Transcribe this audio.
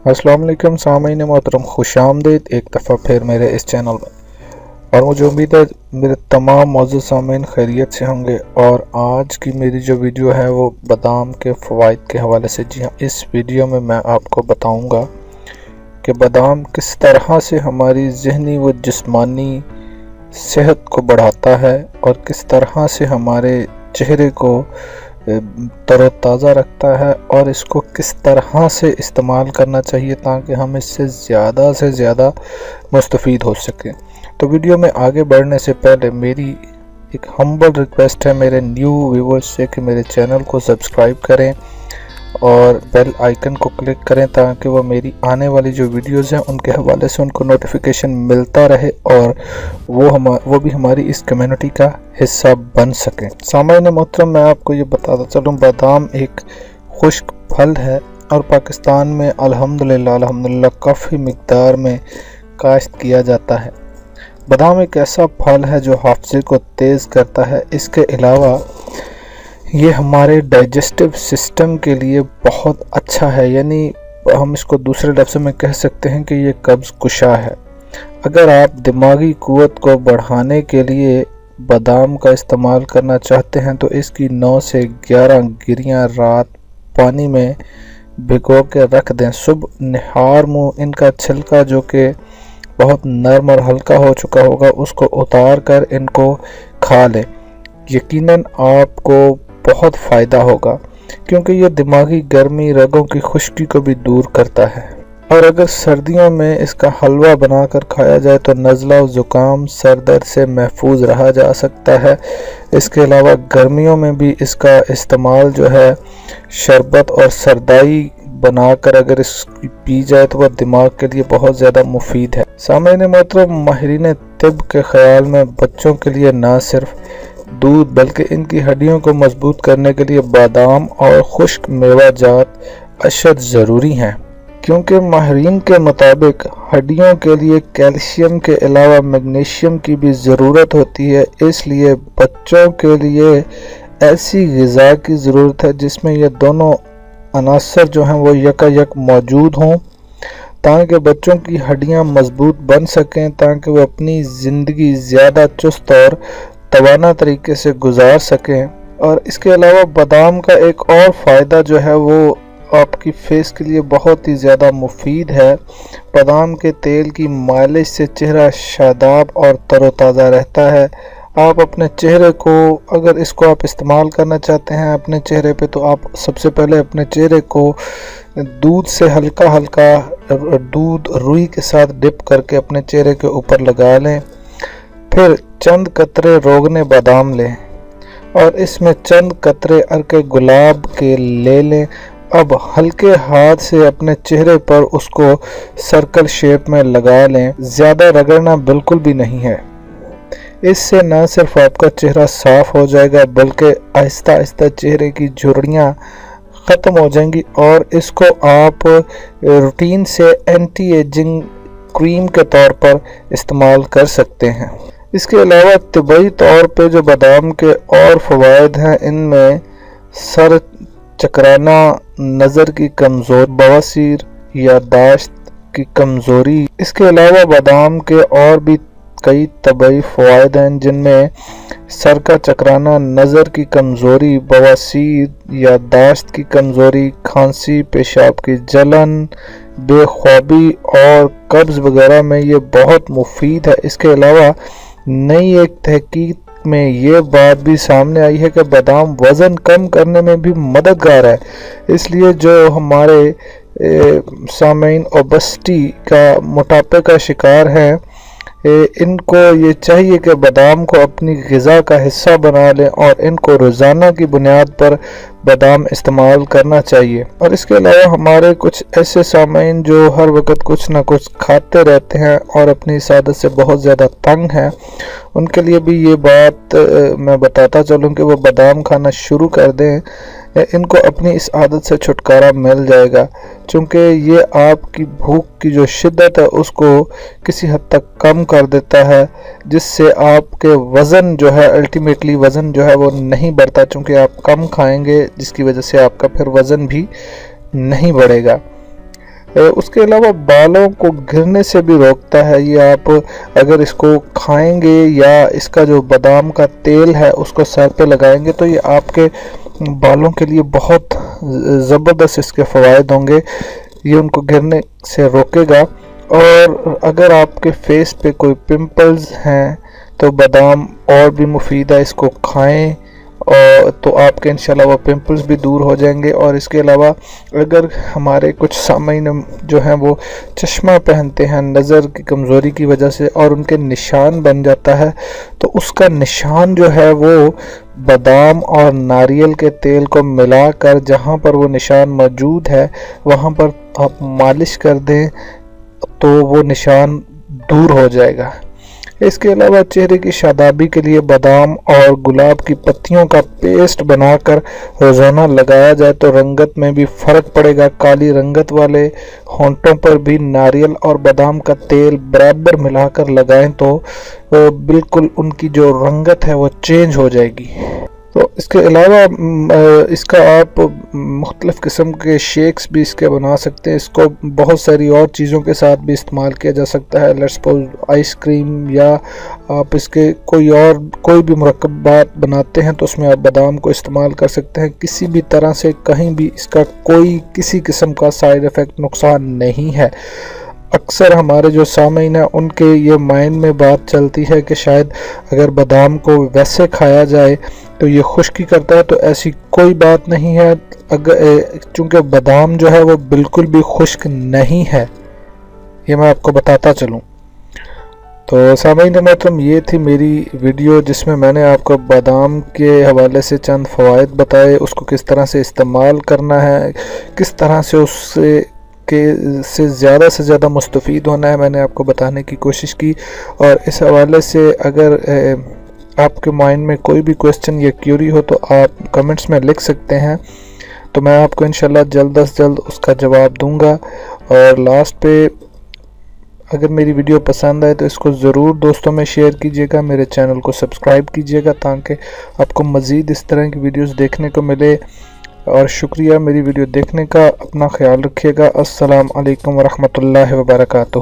अस्सलाम वालेकुम सामीन मोहतरम, खुश आमदीद एक दफ़ा फिर मेरे इस चैनल में। और मुझे उम्मीद है मेरे तमाम मौजूद सामीन खैरियत से होंगे। और आज की मेरी जो वीडियो है वो बादाम के फ़वाइद के हवाले से। जी हाँ, इस वीडियो में मैं आपको बताऊंगा कि बादाम किस तरह से हमारी ज़हनी व जिस्मानी सेहत को बढ़ाता है और किस तरह से हमारे चेहरे को तरोताज़ा रखता है और इसको किस तरह से इस्तेमाल करना चाहिए ताकि हम इससे ज़्यादा मुस्तफ़ीद हो सकें। तो वीडियो में आगे बढ़ने से पहले मेरी एक हम्बल रिक्वेस्ट है मेरे न्यू व्यूवर्स से कि मेरे चैनल को सब्सक्राइब करें और बेल आइकन को क्लिक करें ताकि वो मेरी आने वाली जो वीडियोस हैं उनके हवाले से उनको नोटिफिकेशन मिलता रहे और वो भी हमारी इस कम्युनिटी का हिस्सा बन सकें। सामान्य मोहतरम, मैं आपको ये बताता चलूँ, बादाम एक खुश्क फल है और पाकिस्तान में अल्हम्दुलिल्लाह काफ़ी मिक़दार में काश्त किया जाता है। बादाम एक ऐसा फल है जो हाफ़्ज़े को तेज़ करता है। इसके अलावा ये हमारे डाइजेस्टिव सिस्टम के लिए बहुत अच्छा है, यानी हम इसको दूसरे लफ्ज़ में कह सकते हैं कि ये कब्ज़ कुशा है। अगर आप दिमागी क़ुव्वत को बढ़ाने के लिए बादाम का इस्तेमाल करना चाहते हैं तो इसकी 9 से 11 गिरियाँ रात पानी में भिगो के रख दें। सुबह निहार मुँह इनका छिलका जो कि बहुत नरम और हल्का हो चुका होगा उसको उतार कर इनको खा लें। यकीनन आपको बहुत फ़ायदा होगा क्योंकि ये दिमागी गर्मी, रगों की खुश्की को भी दूर करता है। और अगर सर्दियों में इसका हलवा बनाकर खाया जाए तो नज़ला और ज़ुकाम, सर दर्द से महफूज रहा जा सकता है। इसके अलावा गर्मियों में भी इसका इस्तेमाल जो है शरबत और सरदाई बनाकर अगर इसकी पी जाए तो वह दिमाग के लिए बहुत ज़्यादा मुफीद है। सामईन मोहतरम, माहिरीन तिब के ख़याल में बच्चों के लिए ना सिर्फ दूध बल्कि इनकी हड्डियों को मजबूत करने के लिए बादाम और खुश्क मेवा जात अशद ज़रूरी हैं, क्योंकि माहिरीन के मुताबिक हड्डियों के लिए कैल्शियम के अलावा मैग्नीशियम की भी ज़रूरत होती है। इसलिए बच्चों के लिए ऐसी ग़िज़ा की ज़रूरत है जिसमें ये दोनों अनासर जो हैं वो यकायक मौजूद हों ताकि बच्चों की हड्डियां मजबूत बन सकें, ताकि वो अपनी ज़िंदगी ज़्यादा चुस्त और तवाना तरीके से गुजार सकें। और इसके अलावा बादाम का एक और फ़ायदा जो है वो आपकी फेस के लिए बहुत ही ज़्यादा मुफीद है। बादाम के तेल की मालिश से चेहरा शादाब और तरोताज़ा रहता है। आप अपने चेहरे को, अगर इसको आप इस्तेमाल करना चाहते हैं अपने चेहरे पे, तो आप सबसे पहले अपने चेहरे को दूध से हल्का दूध रुई के साथ डिप करके अपने चेहरे के ऊपर लगा लें। फिर चंद कतरे रोगने बादाम लें और इसमें चंद कतरे अर्के गुलाब के ले लें। अब हल्के हाथ से अपने चेहरे पर उसको सर्कल शेप में लगा लें। ज़्यादा रगड़ना बिल्कुल भी नहीं है। इससे न सिर्फ आपका चेहरा साफ हो जाएगा बल्कि आहिस्ता आहिस्ता चेहरे की झुर्रियाँ ख़त्म हो जाएंगी और इसको आप रूटीन से एंटी एजिंग क्रीम के तौर पर इस्तेमाल कर सकते हैं। इसके अलावा तिब्बी तौर पे जो बादाम के और फ़वाइद हैं, इनमें सर चकराना, नज़र की कमज़ोर, बवासीर, याददाश्त की कमज़ोरी। इसके अलावा बादाम के और भी कई तबई फ़वाइद हैं जिनमें सर का चकराना, नज़र की कमज़ोरी, बवासीर, याददाश्त की कमज़ोरी, खांसी, पेशाब की जलन, बेख्वाबी और कब्ज़ वगैरह में ये बहुत मुफीद है। इसके अलावा नई एक तहकीक में ये बात भी सामने आई है कि बादाम वज़न कम करने में भी मददगार है। इसलिए जो हमारे सामईन ओबेसिटी का, मोटापे का शिकार हैं, इनको ये चाहिए कि बादाम को अपनी ग़िज़ा का हिस्सा बना लें और इनको रोज़ाना की बुनियाद पर बादाम इस्तेमाल करना चाहिए। और इसके अलावा हमारे कुछ ऐसे सामईन जो हर वक्त कुछ ना कुछ खाते रहते हैं और अपनी इस आदत से बहुत ज़्यादा तंग हैं, उनके लिए भी ये बात मैं बताता चलूँ कि वो बादाम खाना शुरू कर दें। इनको अपनी इस आदत से छुटकारा मिल जाएगा, चूँकि ये आपकी भूख की जो शिद्दत है उसको किसी हद तक कम कर देता है, जिससे आपके वज़न जो है, अल्टीमेटली वज़न जो है वो नहीं बढ़ता, चूँकि आप कम खाएंगे जिसकी वजह से आपका फिर वज़न भी नहीं बढ़ेगा। اس کے علاوہ بالوں کو گرنے سے بھی روکتا ہے یہ۔ آپ اگر اس کو کھائیں گے یا اس کا جو بادام کا تیل ہے اس کو سر پہ لگائیں گے تو یہ آپ کے بالوں کے لیے بہت زبردست اس کے فوائد ہوں گے، یہ ان کو گرنے سے روکے گا۔ اور اگر آپ کے فیس پہ کوئی پمپلز ہیں تو بادام اور بھی مفید ہے، اس کو کھائیں اور تو آپ کے انشاءاللہ وہ پمپلز بھی دور ہو جائیں گے۔ اور اس کے علاوہ اگر ہمارے کچھ سامعین جو ہیں وہ چشمہ پہنتے ہیں نظر کی کمزوری کی وجہ سے اور ان کے نشان بن جاتا ہے، تو اس کا نشان جو ہے وہ بادام اور ناریل کے تیل کو ملا کر جہاں پر وہ نشان موجود ہے وہاں پر آپ مالش کر دیں تو وہ نشان دور ہو جائے گا۔ اس کے علاوہ چہرے کی شادابی کے لیے بادام اور گلاب کی پتیوں کا پیسٹ بنا کر روزانہ لگایا جائے تو رنگت میں بھی فرق پڑے گا۔ کالی رنگت والے ہونٹوں پر بھی ناریل اور بادام کا تیل برابر ملا کر لگائیں تو بالکل ان کی جو رنگت ہے وہ چینج ہو جائے گی۔ تو اس کے علاوہ اس کا آپ مختلف قسم کے شیکس بھی اس کے بنا سکتے ہیں، اس کو بہت ساری اور چیزوں کے ساتھ بھی استعمال کیا جا سکتا ہے، لیٹس سپوز آئس کریم، یا آپ اس کے کوئی بھی مرکبات بناتے ہیں تو اس میں آپ بادام کو استعمال کر سکتے ہیں۔ کسی بھی طرح سے کہیں بھی اس کا کوئی کسی قسم کا سائیڈ ایفیکٹ نقصان نہیں ہے۔ اکثر ہمارے جو سامعین ہیں ان کے یہ مائنڈ میں بات چلتی ہے کہ شاید اگر بادام کو ویسے کھایا جائے تو یہ خشکی کرتا ہے، تو ایسی کوئی بات نہیں ہے، چونکہ بادام جو ہے وہ بالکل بھی خشک نہیں ہے، یہ میں آپ کو بتاتا چلوں۔ تو سامعین محترم، یہ تھی میری ویڈیو جس میں نے آپ کو بادام کے حوالے سے چند فوائد بتائے، اس کو کس طرح سے استعمال کرنا ہے، کس طرح سے اس سے زیادہ مستفید ہونا ہے، میں نے آپ کو بتانے کی کوشش کی۔ اور اس حوالے سے اگر آپ کے مائنڈ میں کوئی بھی کوسچن یا کیوری ہو تو آپ کمنٹس میں لکھ سکتے ہیں، تو میں آپ کو انشاءاللہ جلد از جلد اس کا جواب دوں گا۔ اور لاسٹ پہ اگر میری ویڈیو پسند آئے تو اس کو ضرور دوستوں میں شیئر کیجیے گا، میرے چینل کو سبسکرائب کیجیے گا تاکہ آپ کو مزید اس طرح کی ویڈیوز دیکھنے کو ملے۔ اور شکریہ میری ویڈیو دیکھنے کا، اپنا خیال رکھیے گا۔ السلام علیکم ورحمۃ اللہ وبرکاتہ۔